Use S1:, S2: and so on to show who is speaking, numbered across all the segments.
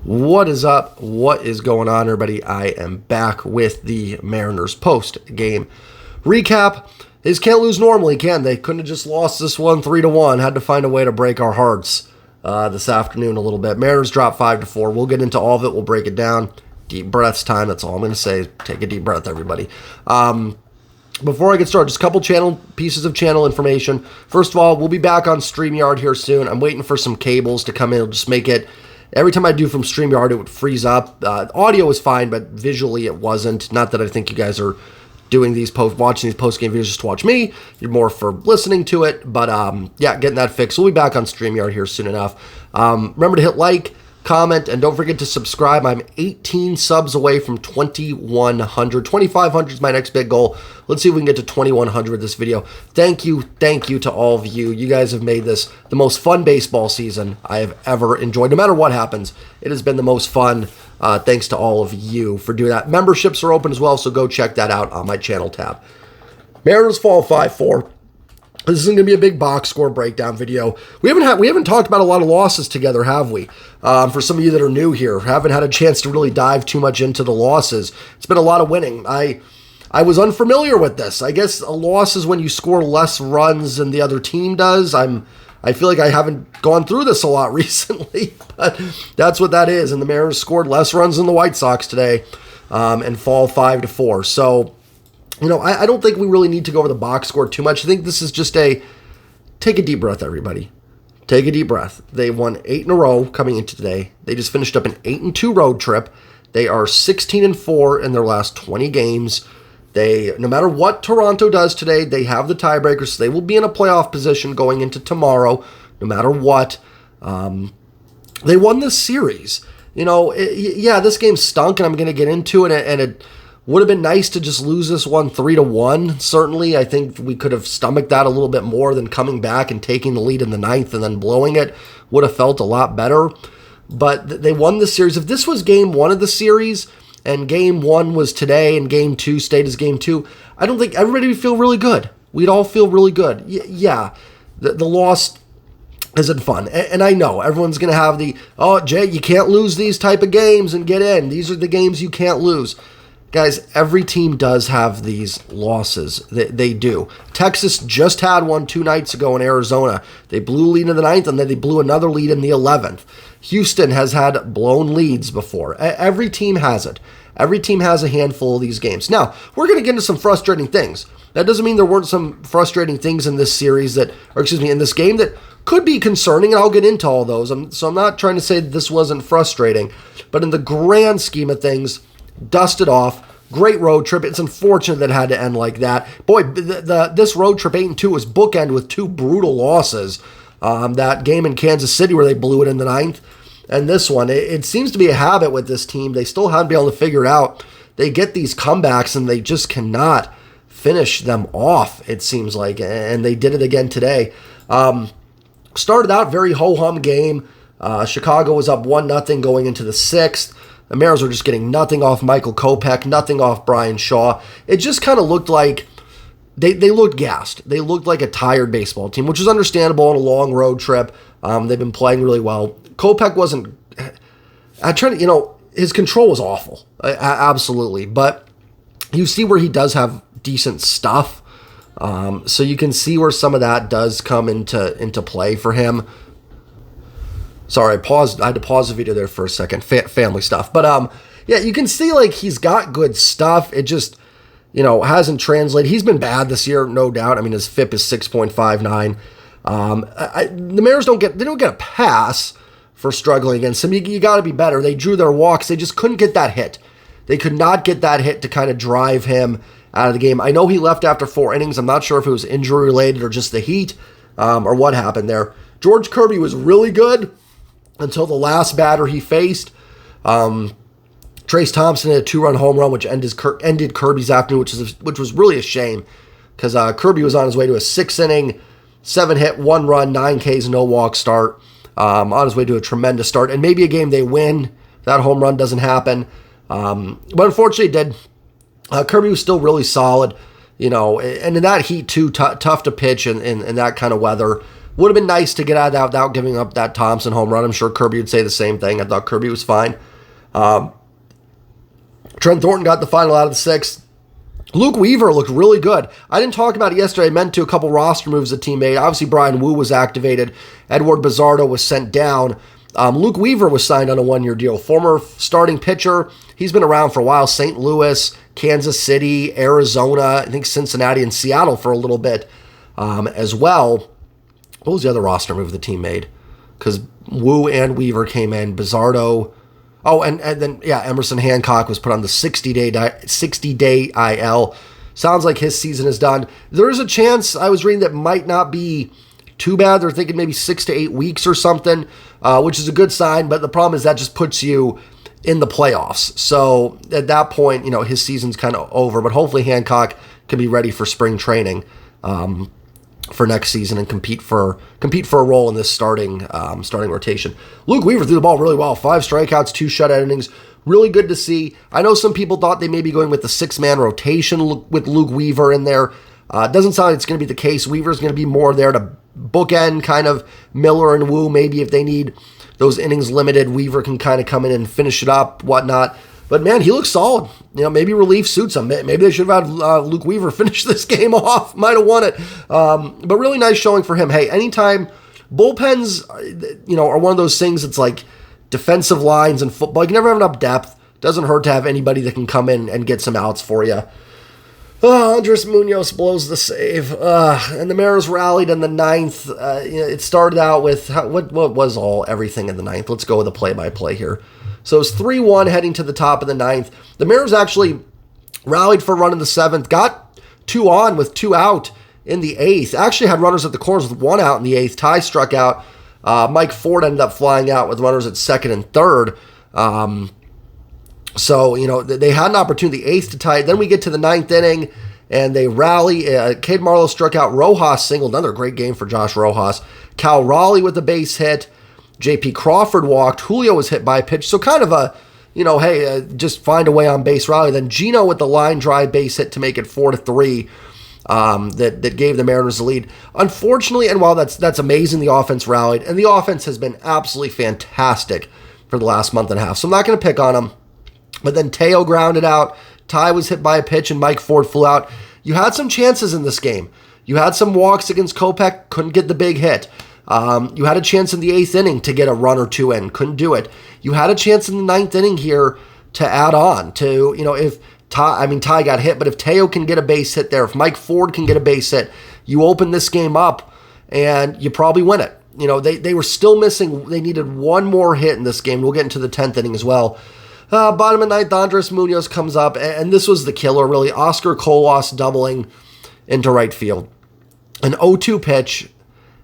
S1: What is up? What is going on, everybody? I am back with the Mariners post-game recap. They just can't lose normally, can they? Couldn't have just lost this one 3-1. Had to find a way to break our hearts this afternoon a little bit. Mariners dropped 5-4. We'll get into all of it. We'll break it down. Deep breaths time. That's all I'm going to say. Take a deep breath, everybody. Before I get started, just a couple pieces of channel information. First of all, we'll be back on StreamYard here soon. I'm waiting for some cables to come in. It'll just make it. Every time I do from StreamYard, it would freeze up. Audio was fine, but visually it wasn't. Not that I think you guys are doing watching these post-game videos just to watch me. You're more for listening to it. But yeah, getting that fixed. We'll be back on StreamYard here soon enough. Remember to hit like, comment, and don't forget to subscribe. I'm 18 subs away from 2,100. 2,500 is my next big goal. Let's see if we can get to 2,100 this video. Thank you to all of you. You guys have made this the most fun baseball season I have ever enjoyed. No matter what happens, it has been the most fun. Thanks to all of you for doing that. Memberships are open as well, so go check that out on my channel tab. Mariners fall 5-4. This isn't going to be a big box score breakdown video. We haven't talked about a lot of losses together, have we? For some of you that are new here, haven't had a chance to really dive too much into the losses. It's been a lot of winning. I was unfamiliar with this. I guess a loss is when you score less runs than the other team does. I feel like I haven't gone through this a lot recently, but that's what that is. And the Mariners scored less runs than the White Sox today, and fall 5-4. So, you know, I don't think we really need to go over the box score too much. I think this is just take a deep breath, everybody. Take a deep breath. They won 8 in a row coming into today. They just finished up an 8-2 road trip. They are 16-4 in their last 20 games. No matter what Toronto does today, they have the tiebreaker, so they will be in a playoff position going into tomorrow, no matter what. They won this series. You know, yeah, this game stunk, and I'm going to get into it, and it would have been nice to just lose this one 3-1. Certainly, I think we could have stomached that a little bit more than coming back and taking the lead in the ninth and then blowing it. Would have felt a lot better. But they won the series. If this was game one of the series and game one was today and game two stayed as game two, I don't think everybody would feel really good. We'd all feel really good. Yeah, the loss isn't fun. And I know everyone's going to have Jay, you can't lose these type of games and get in. These are the games you can't lose. Guys, every team does have these losses. They do. Texas just had one 2 nights ago in Arizona. They blew a lead in the ninth, and then they blew another lead in the 11th. Houston has had blown leads before. Every team has it. Every team has a handful of these games. Now, we're going to get into some frustrating things. That doesn't mean there weren't some frustrating things in this series in this game that could be concerning, and I'll get into all those. So I'm not trying to say that this wasn't frustrating, but in the grand scheme of things, dust it off. Great road trip. It's unfortunate that it had to end like that. Boy, this road trip 8-2 was bookend with 2 brutal losses. That game in Kansas City where they blew it in the ninth, and this one. It seems to be a habit with this team. They still haven't been able to figure it out. They get these comebacks and they just cannot finish them off, it seems like, and they did it again today. Started out very ho-hum game. Chicago was up 1-0 going into the 6th. The Mariners were just getting nothing off Michael Kopech, nothing off Brian Shaw. It just kind of looked like they looked gassed. They looked like a tired baseball team, which is understandable on a long road trip. They've been playing really well. Kopech wasn't. His control was awful, absolutely. But you see where he does have decent stuff, so you can see where some of that does come into play for him. Sorry, I had to pause the video there for a second. Family stuff. But, yeah, you can see, like, he's got good stuff. It just, hasn't translated. He's been bad this year, no doubt. I mean, his FIP is 6.59. The Mariners don't get a pass for struggling against him. You got to be better. They drew their walks. They just couldn't get that hit. They could not get that hit to kind of drive him out of the game. I know he left after 4 innings. I'm not sure if it was injury-related or just the heat or what happened there. George Kirby was really good until the last batter he faced. Trace Thompson had a 2-run home run, which ended Kirby's afternoon, which was really a shame because Kirby was on his way to a 6-inning, 7-hit, 1-run, 9 Ks, no walk start. On his way to a tremendous start, and maybe a game they win. That home run doesn't happen, but unfortunately it did. Kirby was still really solid, and in that heat too, tough to pitch in that kind of weather. Would have been nice to get out of that without giving up that Thompson home run. I'm sure Kirby would say the same thing. I thought Kirby was fine. Trent Thornton got the final out of the sixth. Luke Weaver looked really good. I didn't talk about it yesterday. I meant to. A couple roster moves the team made. Obviously, Brian Wu was activated. Edward Bizardo was sent down. Luke Weaver was signed on a one-year deal. Former starting pitcher. He's been around for a while. St. Louis, Kansas City, Arizona, I think Cincinnati and Seattle for a little bit as well. What was the other roster move the team made? Because Wu and Weaver came in. Bizardo. Oh, and then, Emerson Hancock was put on the 60-day IL. Sounds like his season is done. There is a chance, I was reading, that might not be too bad. They're thinking maybe 6 to 8 weeks or something, which is a good sign. But the problem is that just puts you in the playoffs. So at that point, his season's kind of over. But hopefully Hancock can be ready for spring training for next season and compete for a role in this starting rotation. Luke Weaver threw the ball really well. 5 strikeouts, 2 shutout innings. Really good to see. I know some people thought they may be going with the 6-man rotation with Luke Weaver in there. Doesn't sound like it's going to be the case. Weaver's going to be more there to bookend kind of Miller and Wu. Maybe if they need those innings limited, Weaver can kind of come in and finish it up, whatnot. But, man, he looks solid. Maybe relief suits him. Maybe they should have had Luke Weaver finish this game off. Might have won it. But really nice showing for him. Hey, anytime bullpens, are one of those things that's like defensive lines and football. You can never have enough depth. Doesn't hurt to have anybody that can come in and get some outs for you. Andres Munoz blows the save. And the Mariners rallied in the ninth. It started out with, what was everything in the ninth? Let's go with the play-by-play here. So it was 3-1 heading to the top of the ninth. The Mariners actually rallied for a run in the seventh, got 2 on with 2 out in the eighth. Actually had runners at the corners with 1 out in the eighth. Ty struck out. Mike Ford ended up flying out with runners at second and third. So, they had an opportunity, the eighth, to tie it. Then we get to the ninth inning, and they rally. Cade Marlowe struck out. Rojas singled. Another great game for Josh Rojas. Cal Raleigh with a base hit. J.P. Crawford walked. Julio was hit by a pitch. So kind of a, just find a way on base rally. Then Gino with the line drive base hit to make it 4-3. That gave the Mariners the lead. Unfortunately, and while that's amazing, the offense rallied, and the offense has been absolutely fantastic for the last month and a half. So I'm not going to pick on them. But then Teo grounded out. Ty was hit by a pitch, and Mike Ford flew out. You had some chances in this game. You had some walks against Kopech, couldn't get the big hit. You had a chance in the eighth inning to get a run or 2 in, couldn't do it. You had a chance in the ninth inning here to add on to, if Ty got hit, but if Teo can get a base hit there, if Mike Ford can get a base hit, you open this game up and you probably win it. They were still missing. They needed 1 more hit in this game. We'll get into the 10th inning as well. Bottom of ninth, Andres Munoz comes up, and this was the killer, really. Oscar Colas doubling into right field. An 0-2 pitch,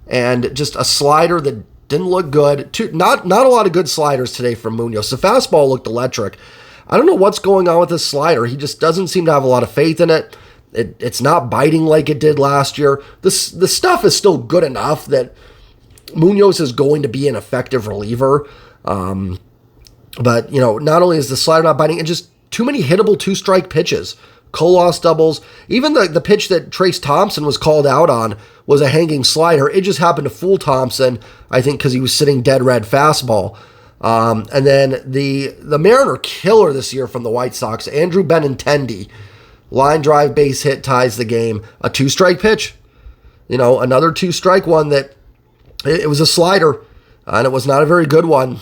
S1: and just a slider that didn't look good. Not a lot of good sliders today from Munoz. The fastball looked electric. I don't know what's going on with this slider. He just doesn't seem to have a lot of faith in it. It's not biting like it did last year. The stuff is still good enough that Munoz is going to be an effective reliever. But, not only is the slider not biting, and just too many hittable 2-strike pitches. Colas doubles. Even the pitch that Trace Thompson was called out on was a hanging slider. It just happened to fool Thompson, I think, because he was sitting dead red fastball. And then the Mariner killer this year from the White Sox, Andrew Benintendi, line drive base hit ties the game. A 2-strike pitch. Another 2-strike one that it was a slider, and it was not a very good one.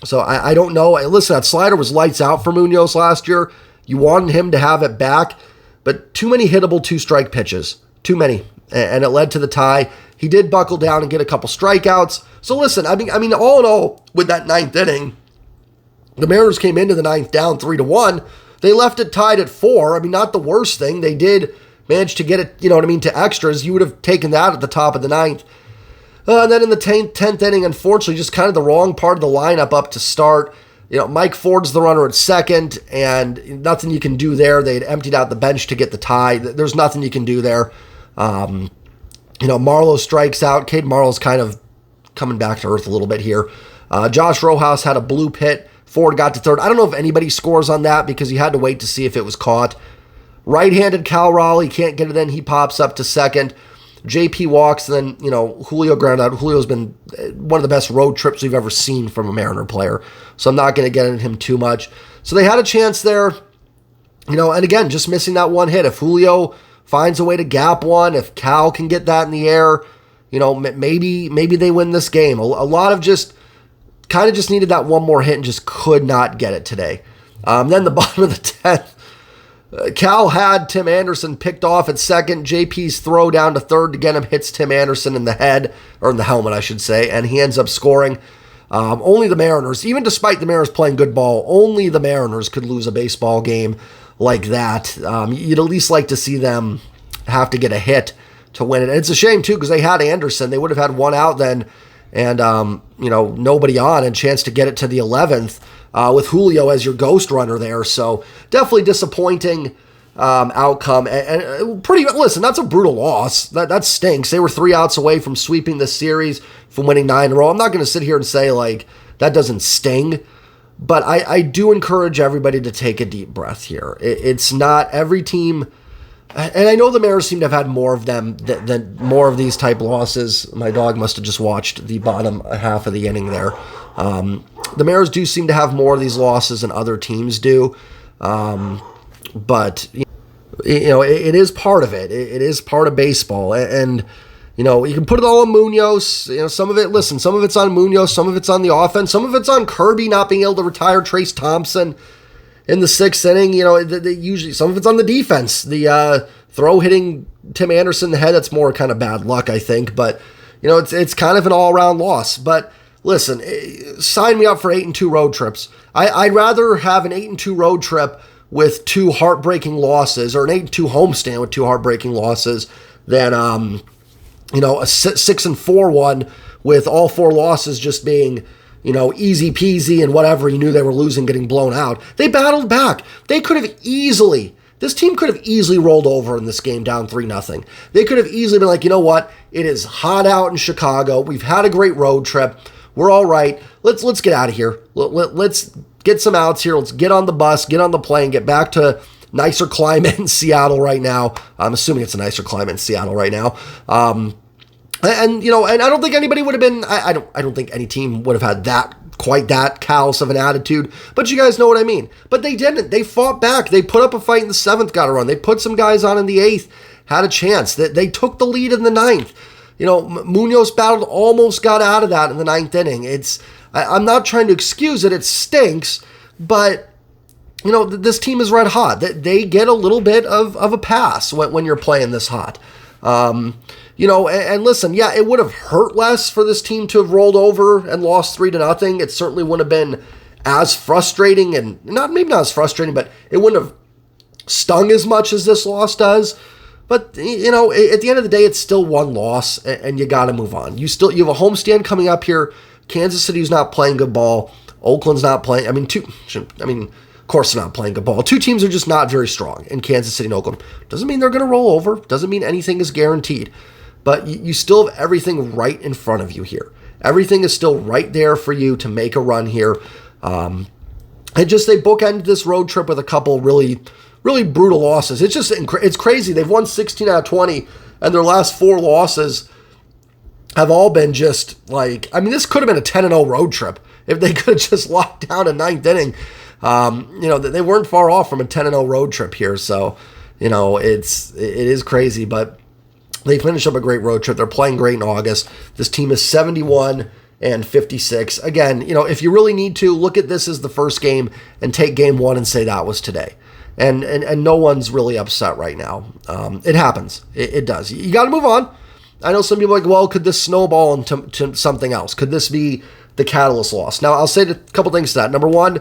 S1: So I don't know. Listen, that slider was lights out for Munoz last year. You wanted him to have it back, but too many hittable 2-strike pitches. Too many. And it led to the tie. He did buckle down and get a couple strikeouts. So listen, I mean, all in all, with that ninth inning, the Mariners came into the ninth down 3-1. They left it tied at 4. I mean, not the worst thing. They did manage to get it, to extras. You would have taken that at the top of the ninth. And then in the 10th inning, unfortunately, just kind of the wrong part of the lineup up to start. Mike Ford's the runner at second, and nothing you can do there. They had emptied out the bench to get the tie. There's nothing you can do there. Marlowe strikes out. Cade Marlowe's kind of coming back to earth a little bit here. Josh Rojas had a bloop hit. Ford got to third. I don't know if anybody scores on that because you had to wait to see if it was caught. Right-handed Cal Raleigh can't get it in. He pops up to second. JP walks, and then, Julio grounded out. Julio's been one of the best road trips we've ever seen from a Mariner player. So I'm not going to get into him too much. So they had a chance there, and again, just missing that one hit. If Julio finds a way to gap one, if Cal can get that in the air, maybe they win this game. A lot of just needed that one more hit and just could not get it today. Then the bottom of the 10th, Cal had Tim Anderson picked off at second. JP's throw down to third to get him hits Tim Anderson in the head, or in the helmet, I should say, and he ends up scoring. Only the Mariners, even despite the Mariners playing good ball, only the Mariners could lose a baseball game like that. You'd at least like to see them have to get a hit to win it. And it's a shame, too, because they had Anderson. They would have had one out then and, nobody on, and chance to get it to the 11th with Julio as your ghost runner there. So definitely disappointing outcome. And listen, that's a brutal loss. That stinks. They were 3 outs away from sweeping this series, from winning 9 in a row. I'm not going to sit here and say, that doesn't sting. But I do encourage everybody to take a deep breath here. It's not every team, and I know the Mariners seem to have had more of them than more of these type losses. My dog must have just watched the bottom half of the inning there. The Mariners do seem to have more of these losses than other teams do, but it is part of it. It is part of baseball, and you can put it all on Munoz. Some of it's on Munoz, some of it's on the offense, some of it's on Kirby not being able to retire Trace Thompson in the 6th inning. Usually some of it's on the defense. The throw hitting Tim Anderson in the head, that's more kind of bad luck, I think. But it's kind of an all-around loss. But listen, sign me up for 8-2 road trips. I'd rather have an 8-2 road trip with 2 heartbreaking losses, or an 8-2 homestand with 2 heartbreaking losses, than a 6-4 one with all 4 losses just being, easy peasy and whatever. You knew they were losing, getting blown out. They battled back. This team could have easily rolled over in this game down 3-0. They could have easily been like, you know what? It is hot out in Chicago. We've had a great road trip. We're all right. Let's get out of here. Let's get some outs here. Let's get on the bus, get on the plane, get back to nicer climate in Seattle right now. I'm assuming it's a nicer climate in Seattle right now. And I don't think anybody would have been, I don't think any team would have had quite that callous of an attitude, but you guys know what I mean. But they didn't. They fought back. They put up a fight in the 7th, got a run. They put some guys on in the 8th, had a chance. They took the lead in the 9th. Munoz battled, almost got out of that in the 9th inning. I'm not trying to excuse it. It stinks, but this team is red hot. They get a little bit of a pass when you're playing this hot. And listen, yeah, it would have hurt less for this team to have rolled over and lost 3-0. It certainly wouldn't have been as frustrating, and maybe not as frustrating, but it wouldn't have stung as much as this loss does. But, at the end of the day, it's still one loss, and you got to move on. You have a homestand coming up here. Kansas City's not playing good ball. Oakland's not playing. Of course they're not playing good ball. 2 teams are just not very strong in Kansas City and Oakland. Doesn't mean they're going to roll over. Doesn't mean anything is guaranteed. But you still have everything right in front of you here. Everything is still right there for you to make a run here. And they bookended this road trip with a couple really, really brutal losses. It's crazy. They've won 16 out of 20, and their last 4 losses have all been just this could have been a 10-0 road trip if they could have just locked down a 9th inning. They weren't far off from a 10-0 road trip here. So, it is crazy, but they finished up a great road trip. They're playing great in August. This team is 71-56. Again, if you really need to, look at this as the first game and take game 1 and say that was today. And no one's really upset right now. It happens. It does. You got to move on. I know some people are like, well, could this snowball into something else? Could this be the catalyst loss? Now, I'll say a couple things to that. Number one,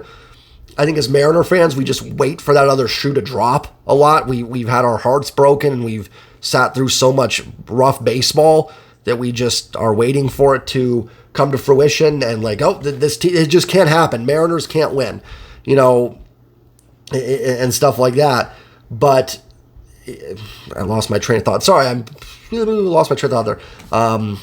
S1: I think as Mariner fans, we just wait for that other shoe to drop a lot. We've had our hearts broken, and we've sat through so much rough baseball that we just are waiting for it to come to fruition, and it just can't happen. Mariners can't win, and stuff like that. But I lost my train of thought. Sorry, I lost my train of thought there. And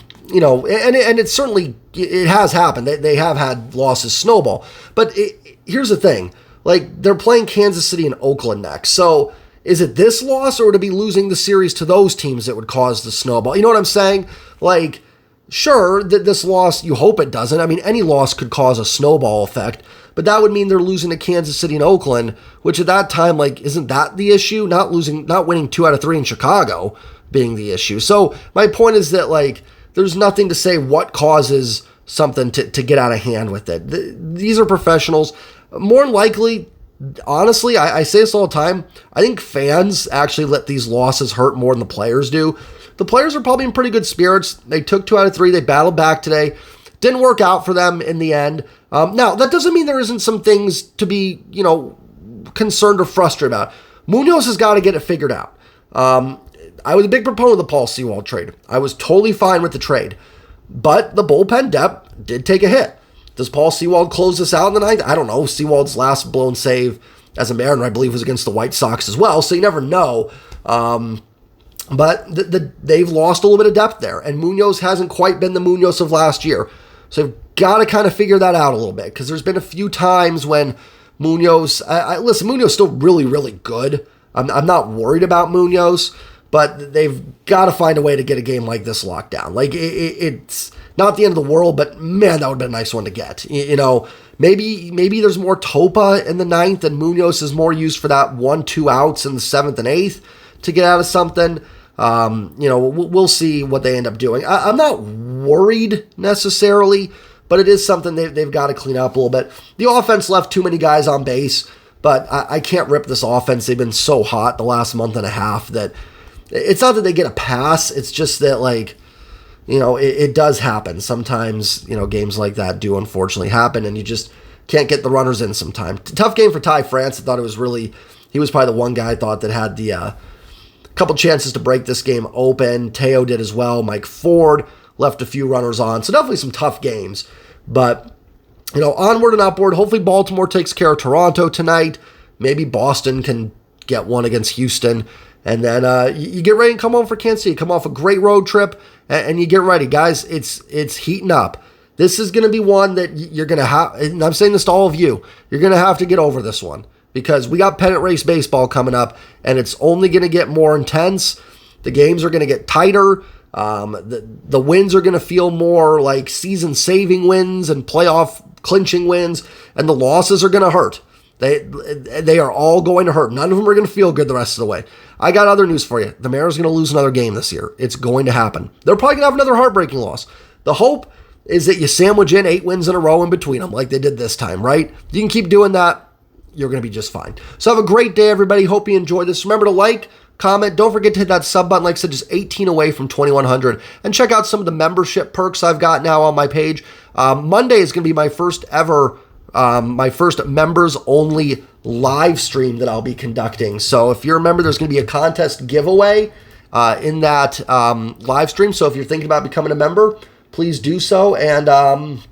S1: it certainly, it has happened. They have had losses snowball. But here's the thing. They're playing Kansas City and Oakland next. So is it this loss or would it be losing the series to those teams that would cause the snowball? You know what I'm saying? Like, sure, that this loss, you hope it doesn't. I mean, any loss could cause a snowball effect, but that would mean they're losing to Kansas City and Oakland, which at that time, like, isn't that the issue? Not winning 2 out of 3 in Chicago being the issue. So my point is that, like, there's nothing to say what causes something to get out of hand with it. These are professionals. More than likely, honestly, I say this all the time, I think fans actually let these losses hurt more than the players do. The players are probably in pretty good spirits. They took 2 out of 3. They battled back today. Didn't work out for them in the end. Now, that doesn't mean there isn't some things to be, concerned or frustrated about. Munoz has got to get it figured out. I was a big proponent of the Paul Sewald trade. I was totally fine with the trade. But the bullpen depth did take a hit. Does Paul Sewald close this out in the ninth? I don't know. Sewald's last blown save as a Mariner, I believe, was against the White Sox as well, so you never know. But they've lost a little bit of depth there, and Munoz hasn't quite been the Munoz of last year. So you've got to kind of figure that out a little bit, because there's been a few times when Munoz, listen, Munoz is still really, really good. I'm not worried about Munoz, but they've got to find a way to get a game like this locked down. Like, it's not the end of the world, but man, that would have been a nice one to get. Maybe there's more Topa in the ninth, and Munoz is more used for that 1-2 outs in the 7th and 8th to get out of something. We'll see what they end up doing. I'm not worried necessarily, but it is something they've got to clean up a little bit. The offense left too many guys on base, but I can't rip this offense. They've been so hot the last month and a half that it's not that they get a pass. It's just that, like, it does happen. Sometimes, games like that do unfortunately happen, and you just can't get the runners in sometimes. Tough game for Ty France. I thought he was probably the one guy I thought that had the couple chances to break this game open. Teo did as well. Mike Ford left a few runners on. So definitely some tough games. But, onward and upward. Hopefully Baltimore takes care of Toronto tonight. Maybe Boston can get one against Houston. And then you get ready and come home for Kansas City. Come off a great road trip, and you get ready. Guys, it's heating up. This is going to be one that you're going to have, and I'm saying this to all of you, you're going to have to get over this one, because we got pennant race baseball coming up, and it's only going to get more intense. The games are going to get tighter. The wins are going to feel more like season-saving wins and playoff clinching wins, and the losses are going to hurt. They are all going to hurt. None of them are going to feel good the rest of the way. I got other news for you. The Mariners are going to lose another game this year. It's going to happen. They're probably going to have another heartbreaking loss. The hope is that you sandwich in 8 wins in a row in between them like they did this time, right? You can keep doing that. You're going to be just fine. So have a great day, everybody. Hope you enjoyed this. Remember to like, comment. Don't forget to hit that sub button. Like I said, just 18 away from 2,100. And check out some of the membership perks I've got now on my page. Monday is going to be my first members only live stream that I'll be conducting. So if you're a member, there's going to be a contest giveaway in that live stream. So if you're thinking about becoming a member, please do so. And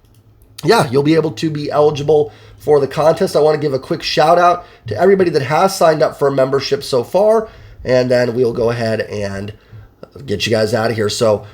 S1: you'll be able to be eligible for the contest. I want to give a quick shout out to everybody that has signed up for a membership so far. And then we'll go ahead and get you guys out of here. So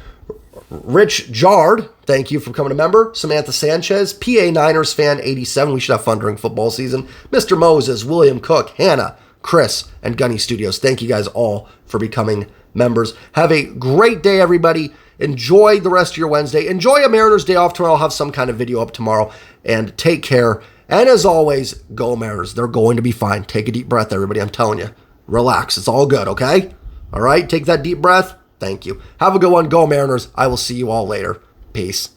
S1: Rich Jard, thank you for becoming a member. Samantha Sanchez, PA Niners fan 87. We should have fun during football season. Mr. Moses, William Cook, Hannah, Chris, and Gunny Studios. Thank you guys all for becoming members. Have a great day, everybody. Enjoy the rest of your Wednesday. Enjoy a Mariners day off tomorrow. I'll have some kind of video up tomorrow. And take care. And as always, go Mariners. They're going to be fine. Take a deep breath, everybody. I'm telling you. Relax. It's all good, okay? All right? Take that deep breath. Thank you. Have a good one. Go Mariners. I will see you all later. Peace.